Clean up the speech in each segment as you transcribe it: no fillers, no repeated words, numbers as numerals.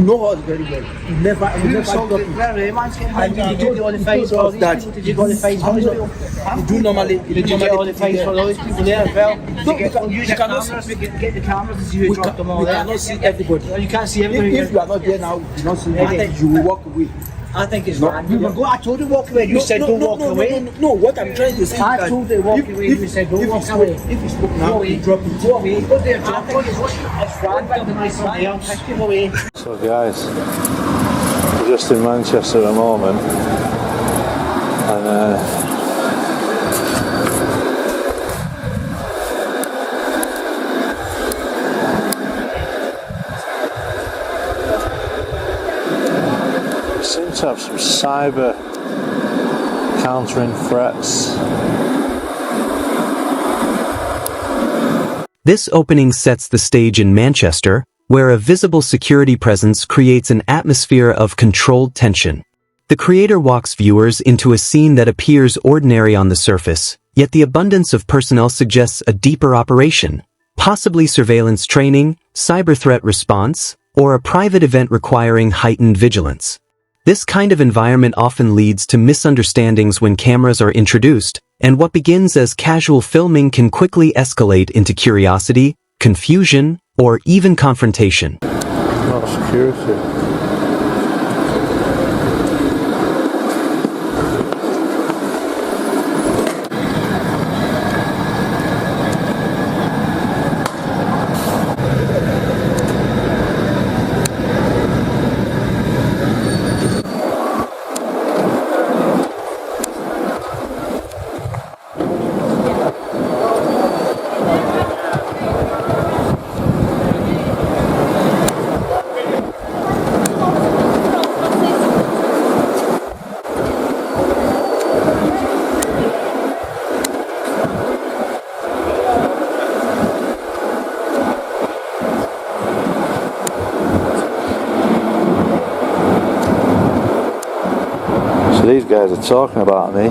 know us very well. You never got me. And did you do all the fights for all these people? Did you go on the fights for You do normally. Did you get all the fights for all these people there as well? Did No, you get, you use the cannot cameras, see- get the cameras to see who dropped them all We there? cannot see everybody. You can't see everybody. If you are not there now, you not see anything. You will walk away. I think it's wrong. I told you walk away. You said don't walk away. No, what I'm trying to say is I that told you to walk away. You said don't walk away. If you spoke now, Go away. you drop it. Go away. Go there, drop it. It's wrong. I'll take you away. So guys, we're just in Manchester at the moment, and we seem to have some cyber countering threats. This opening sets the stage in Manchester, where a visible security presence creates an atmosphere of controlled tension. The creator walks viewers into a scene that appears ordinary on the surface, yet the abundance of personnel suggests a deeper operation, possibly surveillance training, cyber threat response, or a private event requiring heightened vigilance. This kind of environment often leads to misunderstandings when cameras are introduced, and what begins as casual filming can quickly escalate into curiosity, confusion, or even confrontation. Not security. So these guys are talking about me.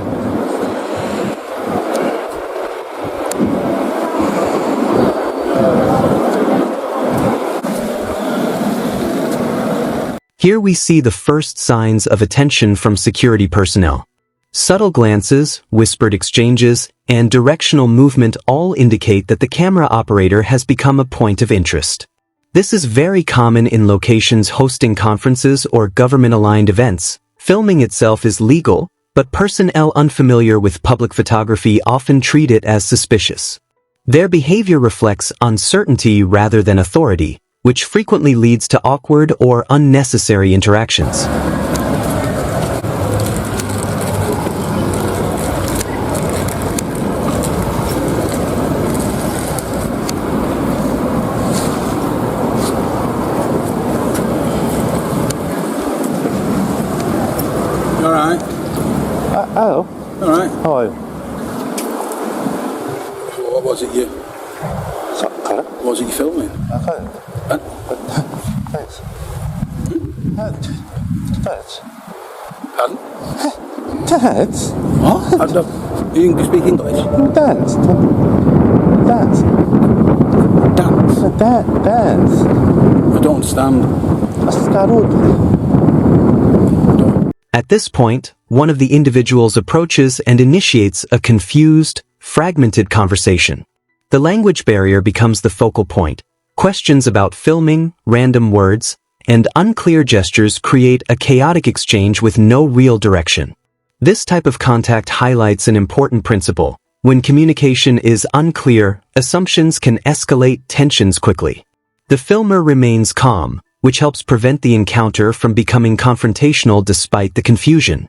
Here we see the first signs of attention from security personnel. Subtle glances, whispered exchanges, and directional movement all indicate that the camera operator has become a point of interest. This is very common in locations hosting conferences or government-aligned events. Filming itself is legal, but personnel unfamiliar with public photography often treat it as suspicious. Their behavior reflects uncertainty rather than authority, which frequently leads to awkward or unnecessary interactions. Alright. Hello. Alright. How are you? What was it you? Pardon? What was it you filming? Okay. Huh? Thanks. Thanks. Pardon? Dance? What? I don't, you can speak English? Dance. Dance. Dance? Dance. I don't understand. At this point, one of the individuals approaches and initiates a confused, fragmented conversation. The language barrier becomes the focal point. Questions about filming, random words, and unclear gestures create a chaotic exchange with no real direction. This type of contact highlights an important principle. When communication is unclear, assumptions can escalate tensions quickly. The filmer remains calm, which helps prevent the encounter from becoming confrontational despite the confusion.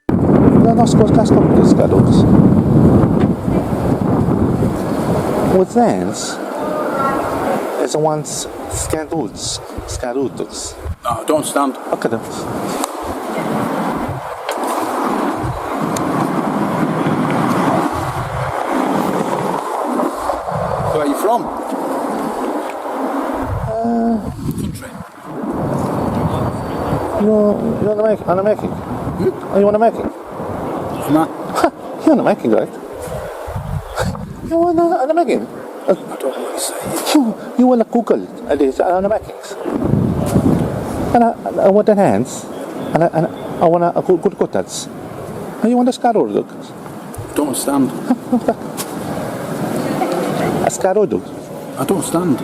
With dance, it's once scarutos. No, I don't understand. Okay then. Where are you from? Country. You're an American. Are you an American? I'm not. You're an American, right? You're an American. I don't know what you're saying. You want to Google an Americans. And I want enhance. And I want a good cutters. And you want a scar dog? Don't stand. A scar dog? I don't stand.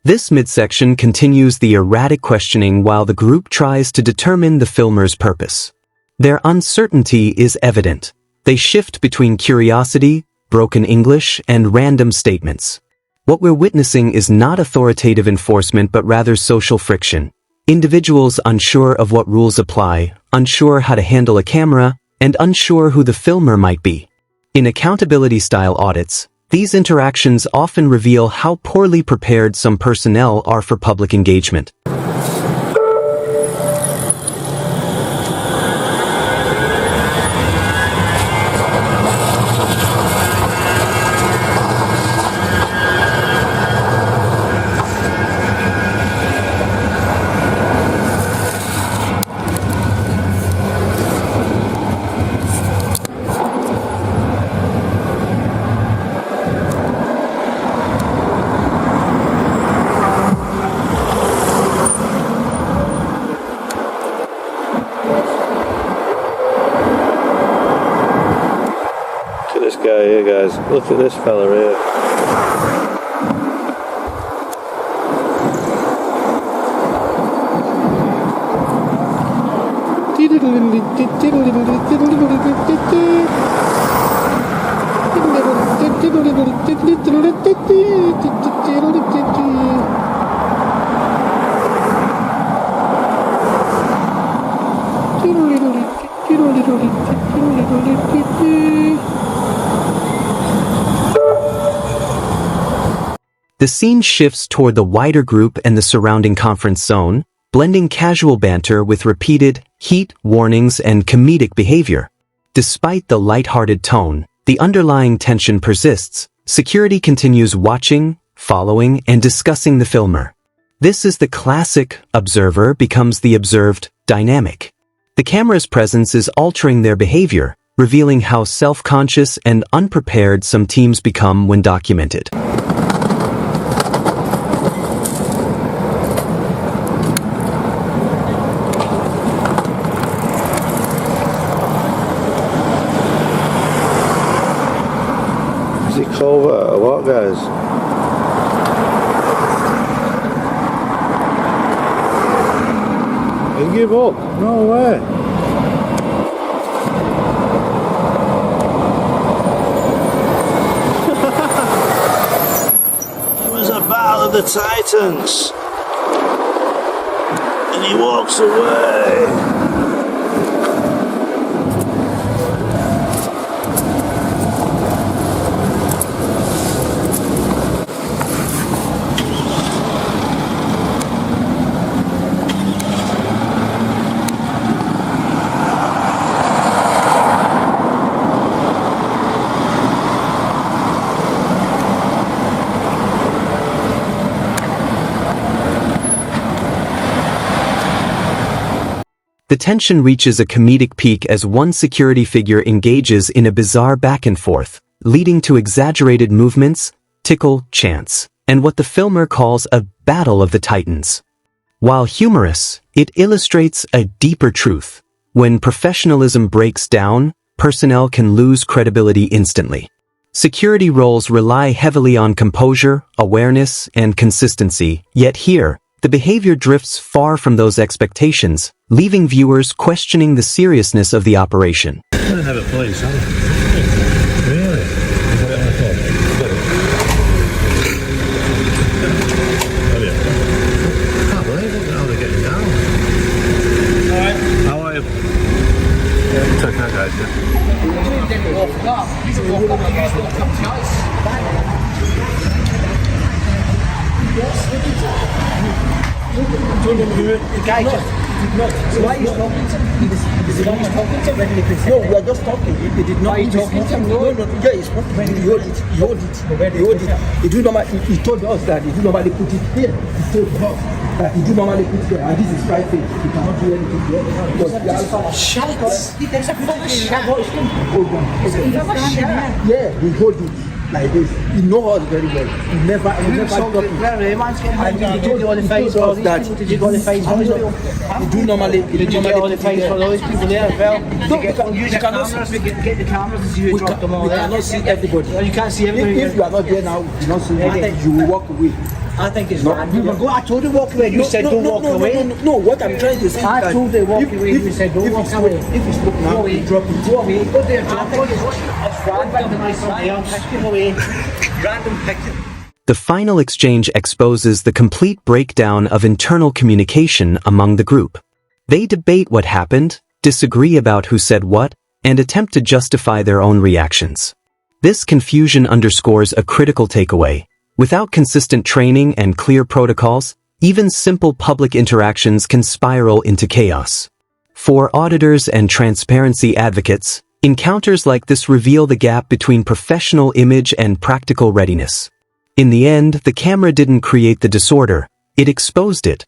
This midsection continues the erratic questioning while the group tries to determine the filmer's purpose. Their uncertainty is evident. They shift between curiosity, broken English, and random statements. What we're witnessing is not authoritative enforcement but rather social friction. Individuals unsure of what rules apply, unsure how to handle a camera, and unsure who the filmer might be. In accountability-style audits, these interactions often reveal how poorly prepared some personnel are for public engagement. This guy here, guys. Look at this fella here. The scene shifts toward the wider group and the surrounding conference zone, blending casual banter with repeated heat warnings and comedic behavior. Despite the light-hearted tone, the underlying tension persists. Security continues watching, following, and discussing the filmer. This is the classic observer becomes the observed dynamic. The camera's presence is altering their behavior, revealing how self-conscious and unprepared some teams become when documented. Over or what, guys? You give up? No way. It was a battle of the Titans, and he walks away. The tension reaches a comedic peak as one security figure engages in a bizarre back and forth, leading to exaggerated movements, tickle chants, and what the filmer calls a battle of the titans. While humorous, it illustrates a deeper truth. When professionalism breaks down, personnel can lose credibility instantly. Security roles rely heavily on composure, awareness, and consistency, yet here, the behavior drifts far from those expectations, leaving viewers questioning the seriousness of the operation. I don't have a place, huh? Really? Is that what I thought? Have you? I can't believe it, how they're getting down. Alright. How are you? Yeah, it's okay, guys, The guy just did not. So why is talking to him? Is it always talking to him? No, we are just talking. He did not. Why he talking to him? No, yeah, he spoke. He hold it. He hold it. He hold it. He do normally. He told us that he do normally put it here. He told us that he do normally put it here. And this is private. He cannot do anything here because the alpha. Shut. He takes a full shot. Hold on. Yeah, he hold it. like this. You know us very well. You never drop it. And you told us that Did you go to face for those people? you do normally. Did you get all the face for those people there as well? Did No, you get, use the cannot cameras, get the cameras to see who dropped them all we there? cannot see everybody. You can't see everybody. If you are not there now, you do not see everybody. You will walk away. I think it's right. I told you walk away. You said don't walk away. No, what I'm trying to say is I that told you walk away. You said don't walk away. If you spoke now, you drop it. Go away. Go there. Drop it. Random picking. The final exchange exposes the complete breakdown of internal communication among the group. They debate what happened, disagree about who said what, and attempt to justify their own reactions. This confusion underscores a critical takeaway. Without consistent training and clear protocols, even simple public interactions can spiral into chaos. For auditors and transparency advocates, encounters like this reveal the gap between professional image and practical readiness. In the end, the camera didn't create the disorder, it exposed it,